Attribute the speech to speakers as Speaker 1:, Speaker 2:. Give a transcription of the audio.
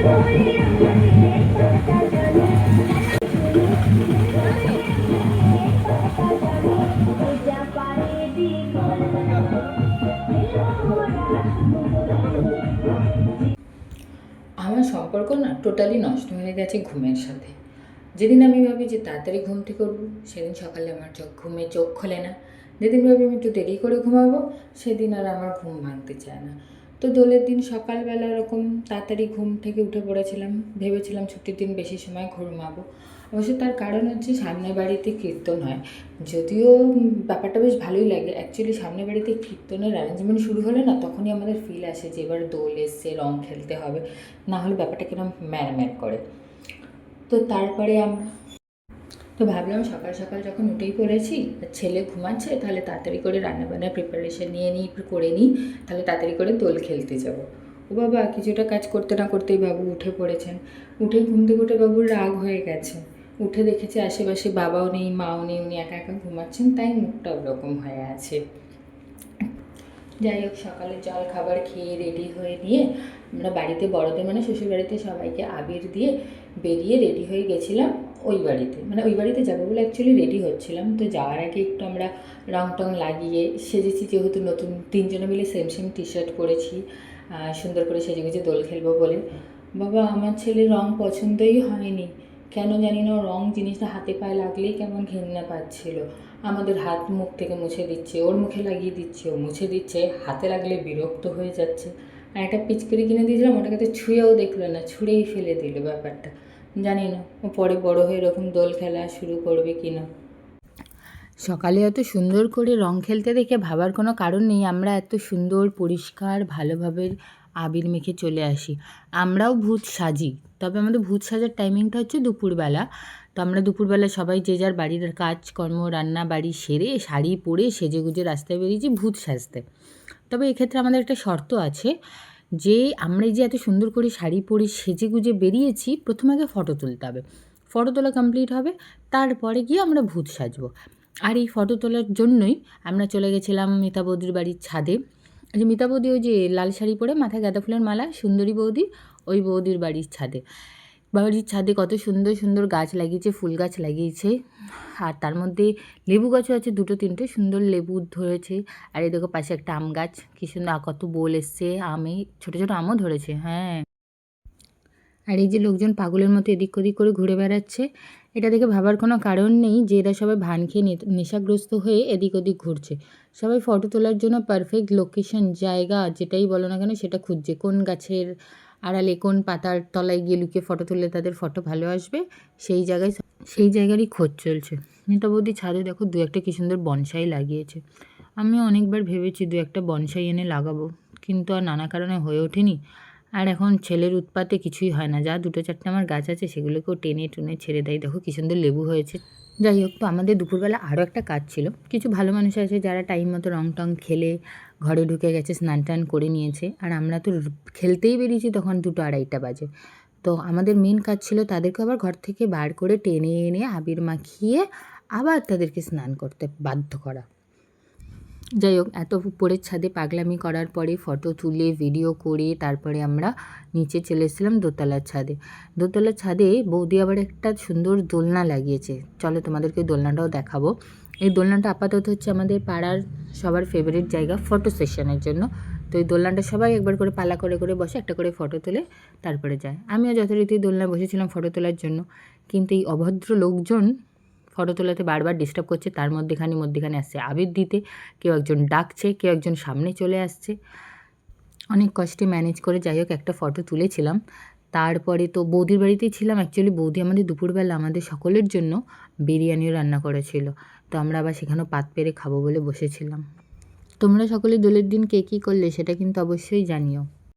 Speaker 1: আমার সম্পর্ক না টোটালি নষ্ট হয়ে গেছে ঘুমের সাথে। যেদিন আমি ভাবি যে তাড়াতাড়ি ঘুম থেকে উঠবো, সেদিন সকালে আমার ঘুমে চোখ খোলে না। যেদিন ভাবি আমি একটু দেরি করে ঘুমাবো, সেদিন আর আমার ঘুম ভাঙতে চায় না। তো দোলের দিন সকালবেলা এরকম তাড়াতাড়ি ঘুম থেকে উঠে পড়েছিলাম, ভেবেছিলাম ছুটির দিন বেশি সময় ঘুমাবো। অবশ্য তার কারণ হচ্ছে সামনের বাড়িতে কীর্তন হয়, যদিও ব্যাপারটা বেশ ভালোই লাগে। অ্যাকচুয়ালি সামনের বাড়িতে কীর্তনের অ্যারেঞ্জমেন্ট শুরু হলে না, তখনই আমাদের ফিল আসে যে এবার দোল এসছে, রং খেলতে হবে, না হলে ব্যাপারটা কিরকম ম্যার করে। তো তারপরে তো ভাবলাম সকাল সকাল যখন উঠেই পড়েছি, ছেলে ঘুমাচ্ছে, তাহলে তাড়াতাড়ি করে রান্নাবান্নার প্রিপারেশন নিয়ে নিই, করে নিই, তাহলে তাড়াতাড়ি করে দোল খেলতে যাব। ও বাবা, কিছুটা কাজ করতে না করতেই বাবু উঠে পড়েছেন। উঠে ঘুম থেকে উঠে বাবুর রাগ হয়ে গেছে। উঠে দেখেছে আশেপাশে বাবাও নেই, মাও নেই, উনি একা একা ঘুমাচ্ছেন, তাই মুখটা ওরকম হয়ে আছে। যাই হোক, সকালে জল খাবার খেয়ে রেডি হয়ে নিয়ে আমরা বাড়িতে বড়দের মানে শ্বশুর বাড়িতে সবাইকে আবির দিয়ে বেরিয়ে রেডি হয়ে গেছিলাম ওই বাড়িতে। মানে ওই বাড়িতে যাবো বলে অ্যাকচুয়ালি রেডি হচ্ছিলাম। তো যাওয়ার আগে একটু আমরা রং টং লাগিয়ে সেজেছি, যেহেতু নতুন তিনজনে মিলে সেম সেম টি শার্ট পরেছি, সুন্দর করে সেজে গুজে দোল খেলবো বলে। বাবা, আমার ছেলের রং পছন্দই হয়নি, কেন জানি না, রং জিনিসটা হাতে পায়ে লাগলেই কেমন ঘেন্না পাচ্ছিল। আমাদের হাত মুখ থেকে মুছে দিচ্ছে, ওর মুখে লাগিয়ে দিচ্ছে, ও মুছে দিচ্ছে, হাতে লাগলে বিরক্ত হয়ে যাচ্ছে। আর একটা পিচকারি কিনে দিয়েছিলাম, ওটাকে তো ছুঁয়েও দেখলো না, ছুঁড়েই ফেলে দিল। ব্যাপারটা জানি না ও পরে বড় হয়ে এরকম দোল খেলা শুরু করবে কি না। সকালে এত সুন্দর করে রং খেলতে দেখে ভাবার কোনো কারণ নেই, আমরা এত সুন্দর পরিষ্কার ভালোভাবে আবির মেখে চলে আসি। আমরাও ভূত সাজি, তবে আমাদের ভূত সাজার টাইমিংটা হচ্ছে দুপুরবেলা। তো আমরা দুপুরবেলা সবাই যে যার বাড়ির কাজকর্ম রান্না বাড়ি সেরে শাড়ি পরে সেজেগুজে রাস্তায় বেরিয়েছি ভূত সাজতে। তবে এক্ষেত্রে আমাদের একটা শর্ত আছে, যে আমরা যে এত সুন্দর করে শাড়ি পরে সেজেগুজে বেরিয়েছি, প্রথমে আগে ফটো তুলতে হবে। ফটো তোলা কমপ্লিট হবে, তারপরে গিয়ে আমরা ভূত সাজবো। আর এই ফটো তোলার জন্যই আমরা চলে গেছিলাম মিতা বৌদির বাড়ির ছাদে। যে মিতা বৌদি, ওই যে লাল শাড়ি পরে মাথায় গাঁদা ফুলের মালা, সুন্দরী বৌদি, ওই বৌদির বাড়ির ছাদে। বাড়ির ছাদে কত সুন্দর সুন্দর গাছ লাগিয়েছে, ফুল গাছ লাগিয়েছে, আর তার মধ্যে লেবু গাছও আছে, দুটো তিনটে সুন্দর লেবু ধরেছে। আর এই দেখো পাশে একটা আম গাছ, কী সুন্দর, কত বোল এসছে আমে, ছোটো ছোটো আমও ধরেছে। হ্যাঁ, আর এই যে লোকজন পাগলের মতো এদিক ওদিক করে ঘুরে বেড়াচ্ছে, এটা দেখে ভাবার কোনো কারণ নেই যে এরা সবাই ভান খেয়ে নেশাগ্রস্ত হয়ে এদিক ওদিক ঘুরছে। সবাই ফটো তোলার জন্য পারফেক্ট লোকেশন, জায়গা যেটাই বলো না কেন সেটা খুঁজছে, কোন গাছের আড়ালে কোন পাতার তলায় গিয়ে লুকিয়ে ফটো তুললে তাদের ফটো ভালো আসবে, সেই জায়গারই খোঁজ চলছে। মিতা বৌদি ছাদে দেখো দু একটা কী সুন্দর বনসাই লাগিয়েছে। আমি অনেকবার ভেবেছি দু একটা বনসাই এনে লাগাবো, কিন্তু আর নানা কারণে হয়ে ওঠেনি। আর এখন ছেলের উৎপাতে কিছুই হয় না, যা দুটো চারটে আমার গাছ আছে সেগুলোকেও টেনে টুনে ছেড়ে দেয়। দেখো কী সুন্দর লেবু হয়েছে। যাই হোক, তো আমাদের দুপুরবেলা আরও একটা কাজ ছিল। কিছু ভালো মানুষ আছে যারা টাইম মতো রং টং খেলে ঘরে ঢুকে গেছে, স্নান টান করে নিয়েছে, আর আমরা তো খেলতেই বেরিয়েছি তখন 2-2:30 বাজে। তো আমাদের মেন কাজ ছিল তাদেরকে আবার ঘর থেকে বার করে টেনে এনে আবির মাখিয়ে আবার তাদেরকে স্নান করতে বাধ্য করা। যাই হোক, এত উপরের ছাদে পাগলামি করার পরে ফটো তুলে ভিডিও করে তারপরে আমরা নিচে চলে এসেছিলাম দোতলার ছাদে। দোতলার ছাদে বৌদি আবার একটা সুন্দর দোলনা লাগিয়েছে, চলো তোমাদেরকে দোলনাটাও দেখাবো। এই দোলনাটা আপাতত হচ্ছে আমাদের পাড়ার সবার ফেভারিট জায়গা ফটো সেশনের জন্য। তো এই দোলনাটা সবাই একবার করে পালা করে করে বসে, একটা করে ফটো তুলে তারপরে যায়। আমিও যথারীতি দোলনায় বসেছিলাম ফটো তোলার জন্য, কিন্তু এই অভদ্র লোকজন ফটো তোলাতে বারবার ডিস্টার্ব করছে, তার মধ্যেখানে আসছে আবির দিতে, কেউ একজন ডাকছে, কেউ একজন সামনে চলে আসছে। অনেক কষ্টে ম্যানেজ করে যাই হোক একটা ফটো তুলেছিলাম। তারপরে তো বৌদির বাড়িতেই ছিলাম। অ্যাকচুয়ালি বৌদি আমাদের দুপুরবেলা আমাদের সকলের জন্য বিরিয়ানিও রান্না করেছিল, তো আমরা আবার সেখানেও পাত পেরে খাবো বলে বসেছিলাম। তোমরা সকলে দোলের দিন কে কী করলে সেটা কিন্তু অবশ্যই জানিও।